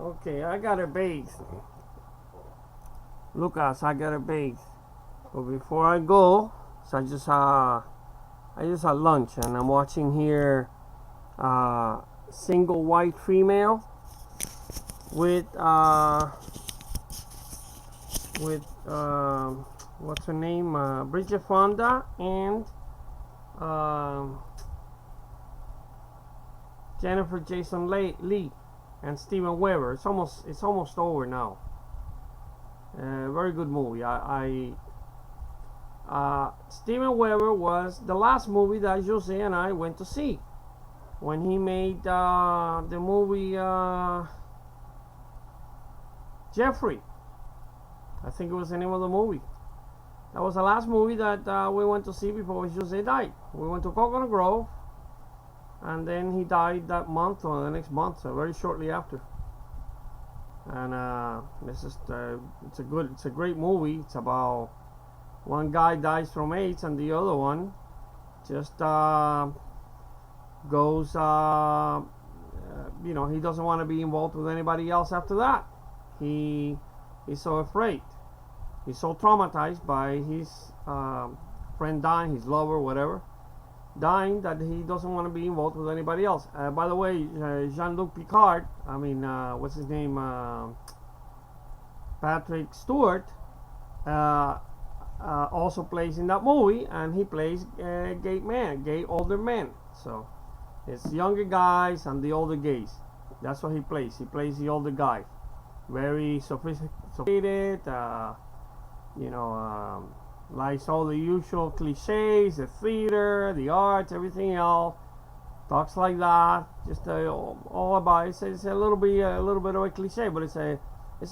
Okay, I got a base. Lucas, I got a base. But before I go, so I just had lunch and I'm watching here single white female with what's her name? Bridget Fonda and Jennifer Jason Leigh and Steven Weber. It's almost over now. Very good movie. Steven Weber was the last movie that Jose and I went to see when he made the movie Jeffrey. I think it was the name of the movie. That was the last movie that we went to see before Jose died. We went to Coconut Grove, and then he died that month or the next month, so very shortly after. And it's a great movie. It's about one guy dies from AIDS and the other one just goes, he doesn't want to be involved with anybody else after that. He's so afraid. He's so traumatized by his friend dying, his lover, whatever, dying, that he doesn't want to be involved with anybody else. By the way, Jean-Luc Picard, what's his name? Patrick Stewart also plays in that movie, and he plays gay older men. So it's younger guys and the older gays. That's what he plays. He plays the older guy, very sophisticated. Likes all the usual cliches, the theater, the arts, everything else. Talks like that. Just all about it. It's a little bit of a cliche, but it's a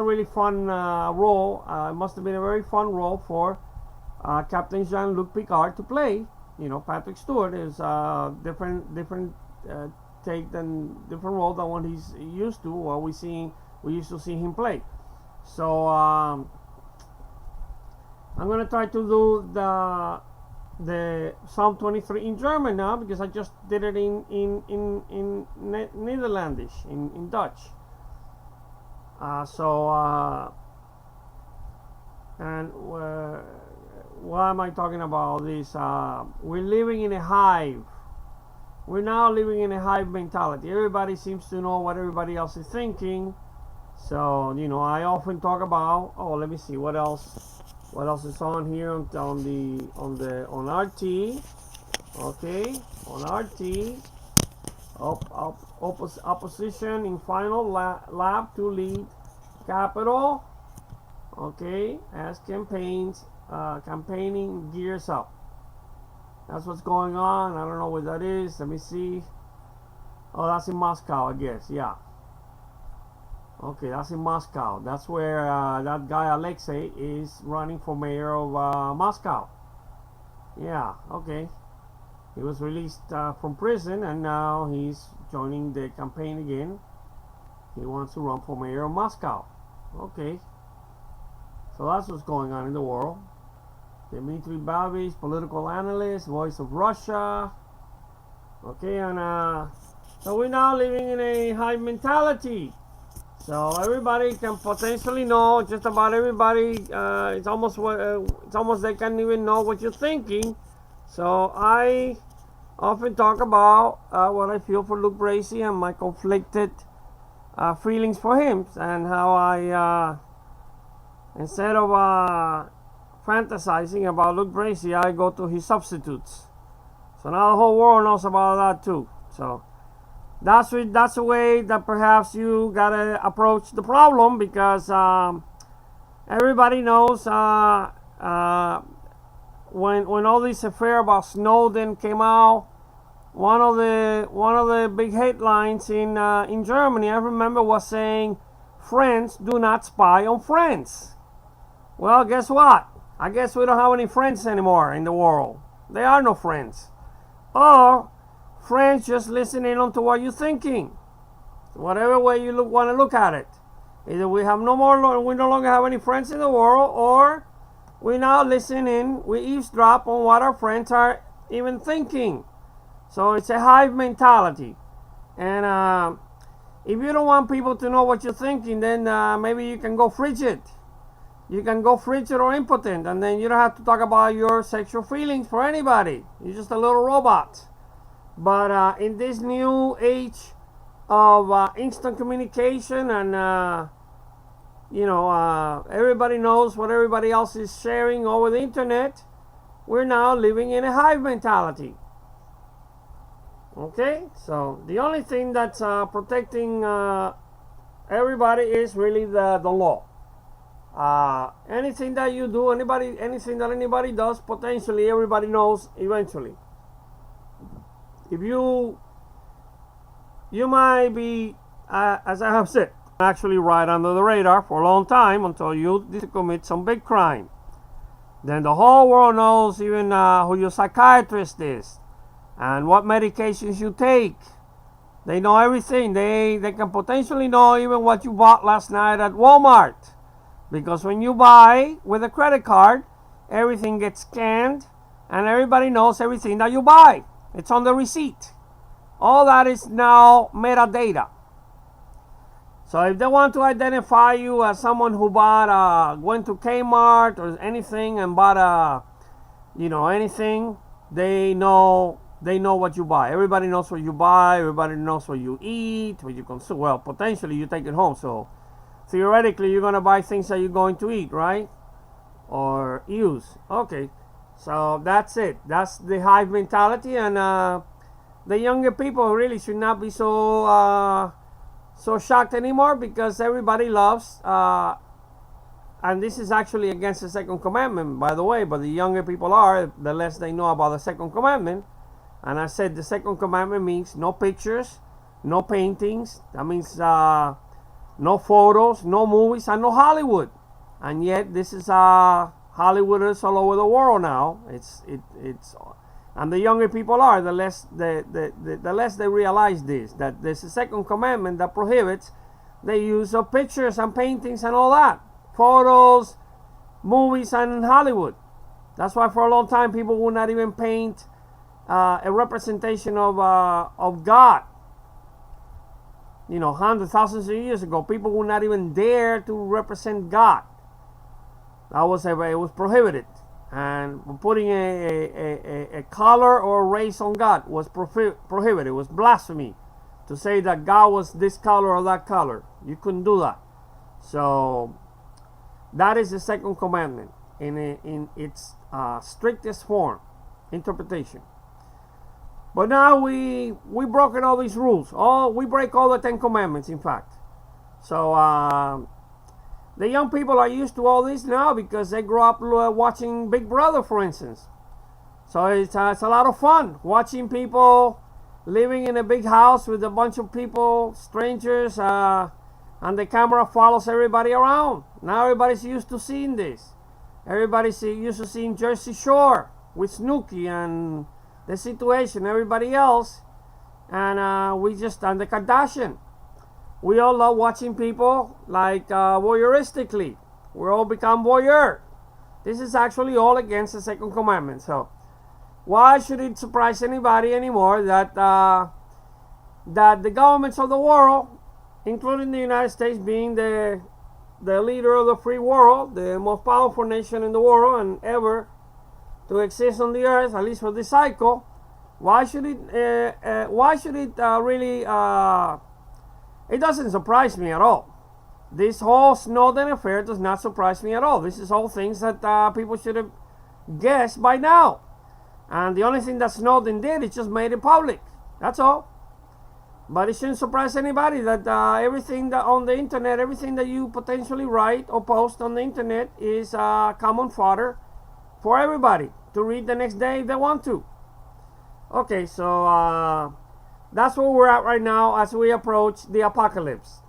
really fun role. It must have been a very fun role for Captain Jean-Luc Picard to play. Patrick Stewart is different take than different role than what he's used to, or we used to see him play. So I'm gonna try to do the Psalm 23 in German now, because I just did it in Netherlandish, in Dutch. Why am I talking about this? We're living in a hive. We're now living in a hive mentality. Everybody seems to know what everybody else is thinking. So I often talk about. Oh, let me see what else. What else is on here on RT? Okay, on RT. Opposition in final lap to lead capital. Okay, as campaigning gears up. That's what's going on. I don't know what that is. Let me see. Oh, that's in Moscow, I guess. Yeah. Okay, that's in Moscow. That's where that guy Alexei is running for mayor of Moscow. Yeah, okay. He was released from prison, and now he's joining the campaign again. He wants to run for mayor of Moscow. Okay. So that's what's going on in the world. Dmitry Babich, political analyst, voice of Russia. Okay, and so we're now living in a hive mentality. So everybody can potentially know just about everybody. It's almost they can't even know what you're thinking. So I often talk about what I feel for Luke Bracey and my conflicted feelings for him, and how I instead of fantasizing about Luke Bracey, I go to his substitutes. So now the whole world knows about that too. So that's the way that perhaps you gotta approach the problem, because everybody knows when all this affair about Snowden came out, one of the big headlines in Germany, I remember, was saying, "Friends do not spy on friends." Well, guess what? I guess we don't have any friends anymore in the world. There are no friends. Or friends just listening on to what you're thinking. Whatever way you want to look at it. Either we no longer have any friends in the world, or we now listen in, we eavesdrop on what our friends are even thinking. So it's a hive mentality. And If you don't want people to know what you're thinking, then maybe you can go frigid. You can go frigid or impotent, and then you don't have to talk about your sexual feelings for anybody. You're just a little robot. But in this new age of instant communication and everybody knows what everybody else is sharing over the internet, we're now living in a hive mentality. Okay, so the only thing that's protecting everybody is really the law. Anything that you do, anything that anybody does, potentially everybody knows eventually. If you might be, as I have said, actually right under the radar for a long time until you commit some big crime. Then the whole world knows even who your psychiatrist is and what medications you take. They know everything. They can potentially know even what you bought last night at Walmart. Because when you buy with a credit card, everything gets scanned and everybody knows everything that you buy. It's on the receipt. All that is now metadata. So if they want to identify you as someone who went to Kmart or anything and bought anything, they know what you buy. Everybody knows what you buy. Everybody knows what you eat, what you consume. Well, potentially you take it home. So theoretically, you're gonna buy things that you're going to eat, right? Or use. Okay. So that's it. That's the hive mentality, and the younger people really should not be so shocked anymore, because everybody loves. And this is actually against the second commandment, by the way. But the younger people are, the less they know about the second commandment. And I said the second commandment means no pictures, no paintings. That means no photos, no movies, and no Hollywood. And yet this is Hollywooders all over the world now. It's and the younger people are, the less they realize this, that there's a second commandment that prohibits the use of pictures and paintings and all that, photos, movies, and Hollywood. That's why for a long time people would not even paint a representation of God. Hundreds, thousands of years ago, people would not even dare to represent God. It was prohibited, and putting a color or race on God was prohibited. It was blasphemy to say that God was this color or that color. You couldn't do that. So that is the second commandment in its strictest form, interpretation. But now we broken all these rules. We break all the 10 commandments, in fact. So the young people are used to all this now because they grew up watching Big Brother, for instance. So it's a lot of fun watching people living in a big house with a bunch of people, strangers, and the camera follows everybody around. Now everybody's used to seeing this. Everybody's used to seeing Jersey Shore with Snooki and the situation, everybody else, and and the Kardashian. We all love watching people like voyeuristically. We all become voyeur. This is actually all against the second commandment. So why should it surprise anybody anymore that that the governments of the world, including the United States being the leader of the free world, the most powerful nation in the world and ever to exist on the earth, at least for this cycle, why should it really it doesn't surprise me at all. This whole Snowden affair does not surprise me at all. This is all things that people should have guessed by now. And the only thing that Snowden did is just made it public. That's all. But it shouldn't surprise anybody that everything that on the internet, everything that you potentially write or post on the internet is common fodder for everybody to read the next day if they want to. Okay, so that's where we're at right now as we approach the apocalypse.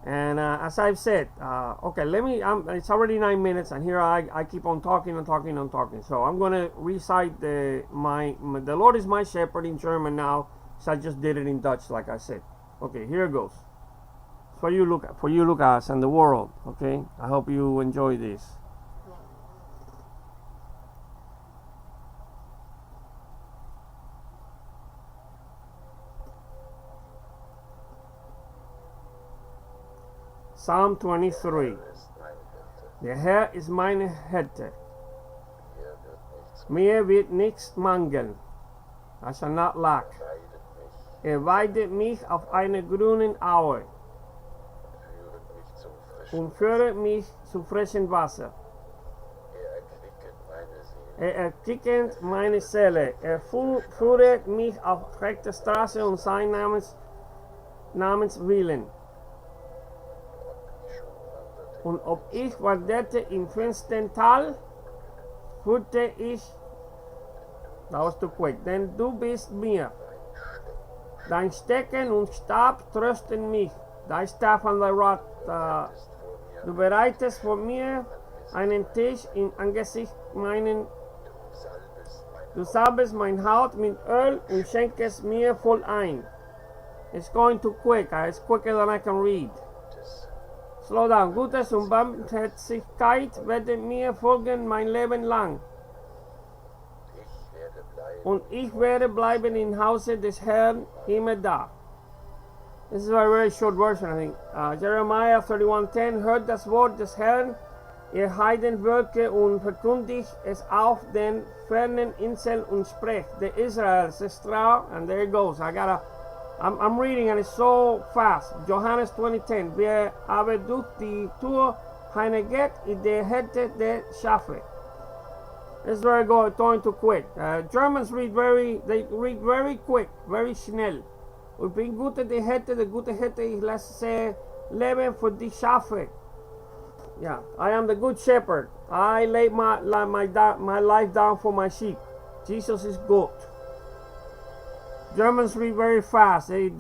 And as I've said, okay, it's already 9 minutes, and here I keep on talking and talking and talking. So I'm going to recite the Lord is my shepherd in German now, so I just did it in Dutch like I said. Okay, here it goes. For you, Lukas, and the world, okay? I hope you enjoy this. Psalm 23. Der Herr ist meine Hirte. Mir wird nichts mangeln. I shall not lack. Weidet mich auf einer grünen Aue und führet mich zu frischem Wasser. Erquickend meine Seele. Führet mich auf rechter Straße um sein Namens willen. Und ob ich wanderte im finstern Tal, fürchte ich, that was too quick, denn du bist mir. Dein Stecken und Stab trösten mich. Dein Staff and thy rod. Du bereitest vor mir einen Tisch im Angesicht meinen. Du salbest mein Haupt mit Öl und schenkest mir voll ein. It's going too quick. It's quicker than I can read. Slow down. Gutes und Barmherzigkeit werden mir folgen mein Leben lang. Und ich werde bleiben im Hause des Herrn immer da. This is a very short version, I think. Jeremiah 31:10, hört das Wort des Herrn, ihr Heidenvölker, und verkündigt es auf den fernen Inseln und sprecht, der Israel Sestra, and there it goes. I'm reading and it's so fast. Johannes 20:10, wer aber durch die Tür hineingeht, ist der Hirte der Schafe. This is going too quick. Germans read very quick, very schnell. Ich bin der gute Hirte, ich lasse leben für die Schafe. Yeah, I am the good shepherd. I lay my life down for my sheep. Jesus is good. Germans read very fast. Sie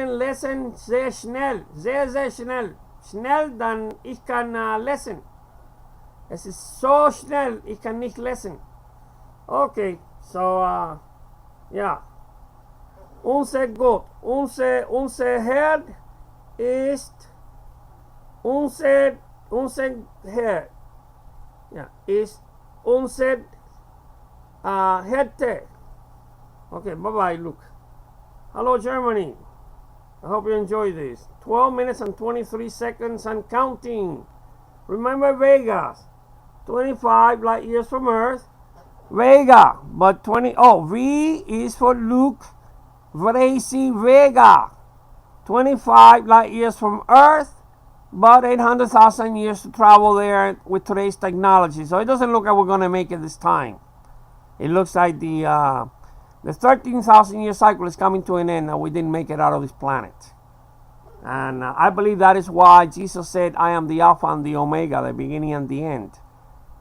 lesen sehr schnell, sehr schnell. Schnell, dann ich kann lesen. Es ist so schnell, ich kann nicht lesen. Okay, so, ja. Unser Gott, unser Herr ist, unser Herr, ja, ist unser Hirte. Okay, bye-bye, Luke. Hello, Germany. I hope you enjoy this. 12 minutes and 23 seconds and counting. Remember Vegas. 25 light years from Earth. Vega, but V is for Luke, BRACEY, Vega. 25 light years from Earth, but 800,000 years to travel there with today's technology. So it doesn't look like we're going to make it this time. It looks like the 13,000 year cycle is coming to an end and we didn't make it out of this planet. And I believe that is why Jesus said, I am the Alpha and the Omega, the beginning and the end.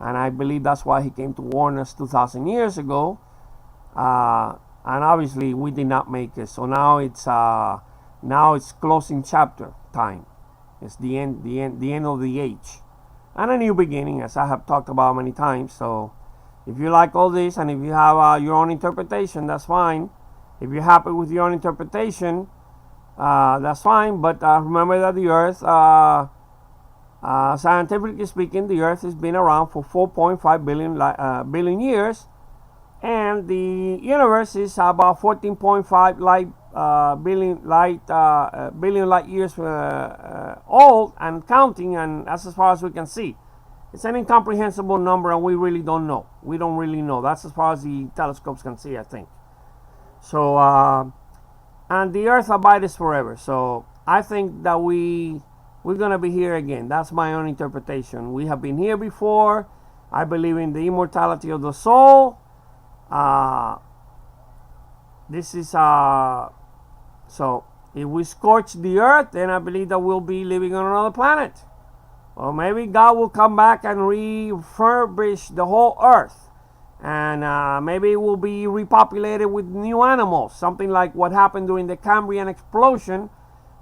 And I believe that's why he came to warn us 2,000 years ago. And obviously we did not make it. So now it's closing chapter time. It's the end of the age. And a new beginning, as I have talked about many times. So if you like all this and if you have your own interpretation, that's fine. If you're happy with your own interpretation, that's fine. But remember that the earth, scientifically speaking, the Earth has been around for 4.5 billion years, and the universe is about 14.5 billion light years old and counting, and that's as far as we can see. It's an incomprehensible number, and we really don't know. We don't really know. That's as far as the telescopes can see, I think. So, and the Earth abides forever. So I think that we're going to be here again. That's my own interpretation. We have been here before. I believe in the immortality of the soul. This is so if we scorch the earth, then I believe that we'll be living on another planet. Or maybe God will come back and refurbish the whole earth. And maybe it will be repopulated with new animals. Something like what happened during the Cambrian explosion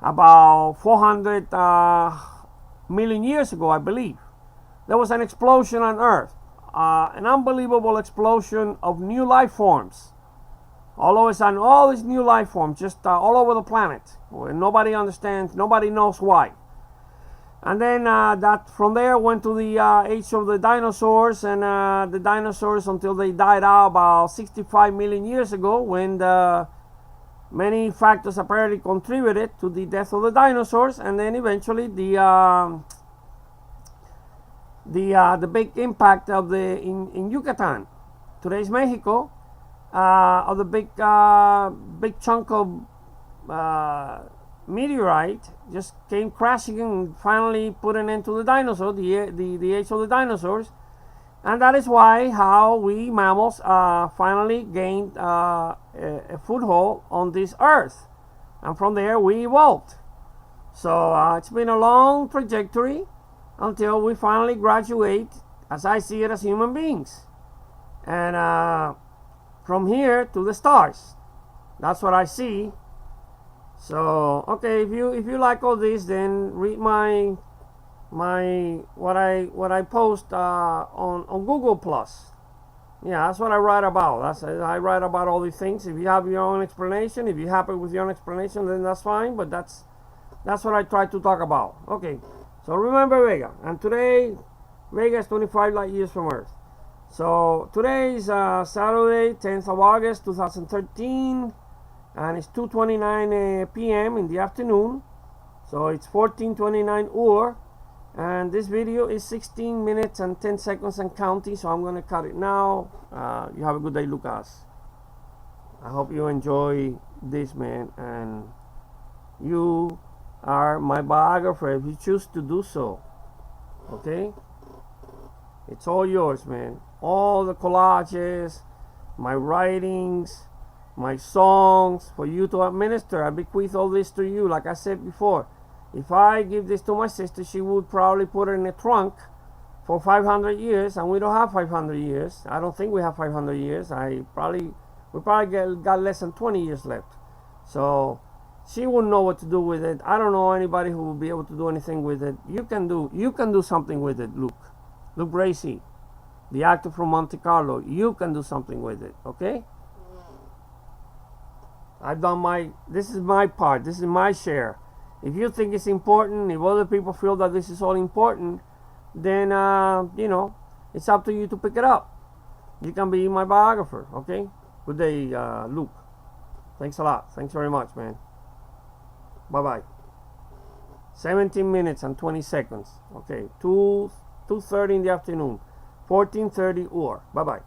about 400 million years ago, I believe. There was an explosion on Earth, an unbelievable explosion of new life forms. All of a sudden, all these new life forms just all over the planet. Nobody understands, nobody knows why. And then that from there went to the age of the dinosaurs, and the dinosaurs until they died out about 65 million years ago when the many factors apparently contributed to the death of the dinosaurs, and then eventually the big impact of the in Yucatan, today's Mexico, of the big chunk of meteorite just came crashing and finally put an end to the dinosaur, the age of the dinosaurs. And that is why how we mammals finally gained a foothold on this earth, and from there we evolved. So it's been a long trajectory until we finally graduate, as I see it, as human beings, and from here to the stars. That's what I see. So okay, if you like all this, then read what I post on Google Plus. Yeah, that's what I write about. I write about all these things. If you have your own explanation, if you're happy with your own explanation, then that's fine. But that's what I try to talk about. Okay, so remember Vega, and today Vega is 25 light years from Earth. So today is Saturday, 10th of August 2013, and it's 2:29 p.m. in the afternoon. So it's 14:29 UR. And this video is 16 minutes and 10 seconds and counting, so I'm gonna cut it now. You have a good day, Lucas. I hope you enjoy this, man, and you are my biographer if you choose to do so. Okay, it's all yours, man. All the collages, my writings, my songs, for you to administer. I bequeath all this to you. Like I said before, if I give this to my sister, she would probably put it in a trunk for 500 years, and we don't have 500 years. I don't think we have 500 years. We probably got less than 20 years left. So she wouldn't know what to do with it. I don't know anybody who will be able to do anything with it. You can do something with it, Luke BRACEY, the actor from Monte Carlo. You can do something with it, okay? I've done this is my part. This is my share. If you think it's important, if other people feel that this is all important, then you know, it's up to you to pick it up. You can be my biographer, okay? Good day, Luke. Thanks a lot. Thanks very much, man. Bye-bye. 17 minutes and 20 seconds. Okay, 2:30 in the afternoon, 14:30 UR. Bye-bye.